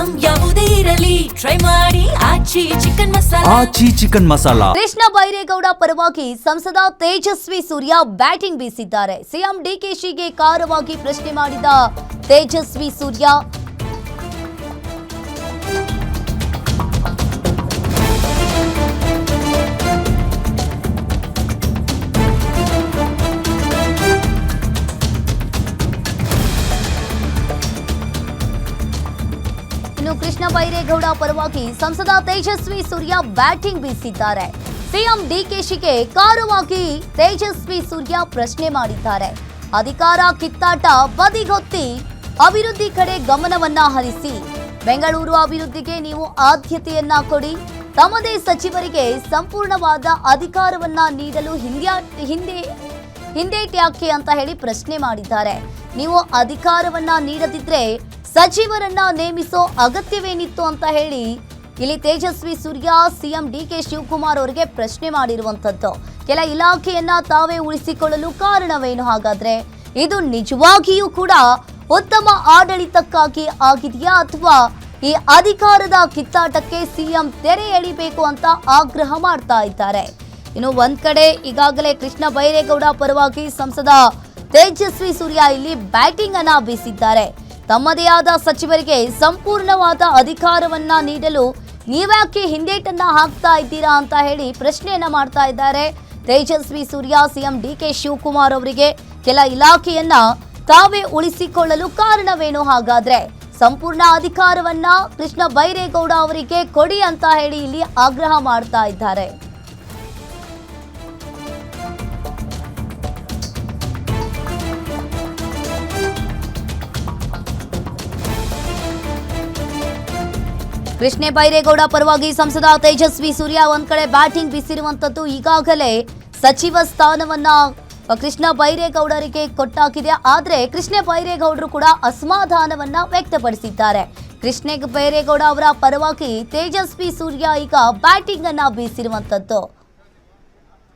Item ಯಾವುದೇ ಇರಲಿ try ಮಾಡಿ ಆಚಿ ಚಿಕನ್ ಮಸಾಲಾ. ಕೃಷ್ಣ ಬೈರೇಗೌಡ ಪರವಾಗಿ ಸಂಸದ ತೇಜಸ್ವಿ ಸೂರ್ಯ ಬ್ಯಾಟಿಂಗ್ ಬೀಸಿದ್ದಾರೆ. ಸಿಎಂ ಡಿಕೆಶಿಗೆ ಖಾರವಾಗಿ ಪ್ರಶ್ನೆ ಮಾಡಿದ ತೇಜಸ್ವಿ ಸೂರ್ಯ ಕೃಷ್ಣ ಬೈರೇಗೌಡ ಪರವಾಗಿ ಸಂಸದ ತೇಜಸ್ವಿ ಸೂರ್ಯ ಬ್ಯಾಟಿಂಗ್ ಬೀಸಿದ್ದಾರೆ. ಸಿಎಂ ಡಿಕೆಶಿಗೆ ಖಾರವಾಗಿ ತೇಜಸ್ವಿ ಸೂರ್ಯ ಪ್ರಶ್ನೆ ಮಾಡಿದ್ದಾರೆ. ಅಧಿಕಾರ ಕಿತ್ತಾಟ ಬದಿಗೊತ್ತಿ ಅಭಿವೃದ್ಧಿ ಕಡೆ ಗಮನವನ್ನ ಹರಿಸಿ, ಬೆಂಗಳೂರು ಅಭಿವೃದ್ಧಿಗೆ ನೀವು ಆದ್ಯತೆಯನ್ನ ಕೊಡಿ, ತಮ್ಮದೇ ಸಚಿವರಿಗೆ ಸಂಪೂರ್ಣವಾದ ಅಧಿಕಾರವನ್ನ ನೀಡಲು ಹಿಂದೇಟ್ಯಾಕೆ ಅಂತ ಹೇಳಿ ಪ್ರಶ್ನೆ ಮಾಡಿದ್ದಾರೆ. ನೀವು ಅಧಿಕಾರವನ್ನ ನೀಡದಿದ್ರೆ ಸಚಿವರನ್ನ ನೇಮಿಸೋ ಅಗತ್ಯವೇನಿತ್ತು ಅಂತ ಹೇಳಿ ಇಲ್ಲಿ ತೇಜಸ್ವಿ ಸೂರ್ಯ ಸಿಎಂ ಡಿಕೆ ಶಿವಕುಮಾರ್ ಅವರಿಗೆ ಪ್ರಶ್ನೆ ಮಾಡಿರುವಂತದ್ದು. ಕೆಲ ಇಲಾಖೆಯನ್ನ ತಾವೇ ಉಳಿಸಿಕೊಳ್ಳಲು ಕಾರಣವೇನು? ಹಾಗಾದ್ರೆ ಇದು ನಿಜವಾಗಿಯೂ ಕೂಡ ಉತ್ತಮ ಆಡಳಿತಕ್ಕಾಗಿ ಆಗಿದೆಯಾ ಅಥವಾ ಈ ಅಧಿಕಾರದ ಕಿತ್ತಾಟಕ್ಕೆ ಸಿಎಂ ತೆರೆ ಎಳಿಬೇಕು ಅಂತ ಆಗ್ರಹ ಮಾಡ್ತಾ ಇದ್ದಾರೆ. ಇನ್ನು ಒಂದ್ ಕಡೆ ಈಗಾಗಲೇ ಕೃಷ್ಣ ಬೈರೇಗೌಡ ಪರವಾಗಿ ಸಂಸದ ತೇಜಸ್ವಿ ಸೂರ್ಯ ಇಲ್ಲಿ ಬ್ಯಾಟಿಂಗ್ ಅನ್ನ ಬೀಸಿದ್ದಾರೆ. ತಮ್ಮದೇ ಆದ ಸಚಿವರಿಗೆ ಸಂಪೂರ್ಣವಾದ ಅಧಿಕಾರವನ್ನ ನೀಡಲು ನೀವ್ಯಾಕೆ ಹಿಂದೇಟನ್ನ ಹಾಕ್ತಾ ಇದ್ದೀರಾ ಅಂತ ಹೇಳಿ ಪ್ರಶ್ನೆಯನ್ನ ಮಾಡ್ತಾ ಇದ್ದಾರೆ. ತೇಜಸ್ವಿ ಸೂರ್ಯ ಸಿಎಂ ಡಿಕೆ ಶಿವಕುಮಾರ್ ಅವರಿಗೆ ಕೆಲ ಇಲಾಖೆಯನ್ನ ತಾವೇ ಉಳಿಸಿಕೊಳ್ಳಲು ಕಾರಣವೇನು? ಹಾಗಾದ್ರೆ ಸಂಪೂರ್ಣ ಅಧಿಕಾರವನ್ನ ಕೃಷ್ಣ ಬೈರೇಗೌಡ ಅವರಿಗೆ ಕೊಡಿ ಅಂತ ಹೇಳಿ ಇಲ್ಲಿ ಆಗ್ರಹ ಮಾಡ್ತಾ ಇದ್ದಾರೆ. ಕೃಷ್ಣ ಬೈರೇಗೌಡ ಪರವಾಗಿ ಸಂಸದ ತೇಜಸ್ವಿ ಸೂರ್ಯ ಒಂದ್ ಕಡೆ ಬ್ಯಾಟಿಂಗ್ ಬೀಸಿರುವಂತದ್ದು. ಈಗಾಗಲೇ ಸಚಿವ ಸ್ಥಾನವನ್ನ ಕೃಷ್ಣ ಬೈರೇಗೌಡರಿಗೆ ಕೊಟ್ಟಾಗಿದೆ. ಆದ್ರೆ ಕೃಷ್ಣ ಬೈರೇಗೌಡರು ಕೂಡ ಅಸಮಾಧಾನವನ್ನ ವ್ಯಕ್ತಪಡಿಸಿದ್ದಾರೆ. ಕೃಷ್ಣ ಬೈರೇಗೌಡ ಅವರ ಪರವಾಗಿ ತೇಜಸ್ವಿ ಸೂರ್ಯ ಈಗ ಬ್ಯಾಟಿಂಗ್ ಅನ್ನ ಬೀಸಿರುವಂತದ್ದು.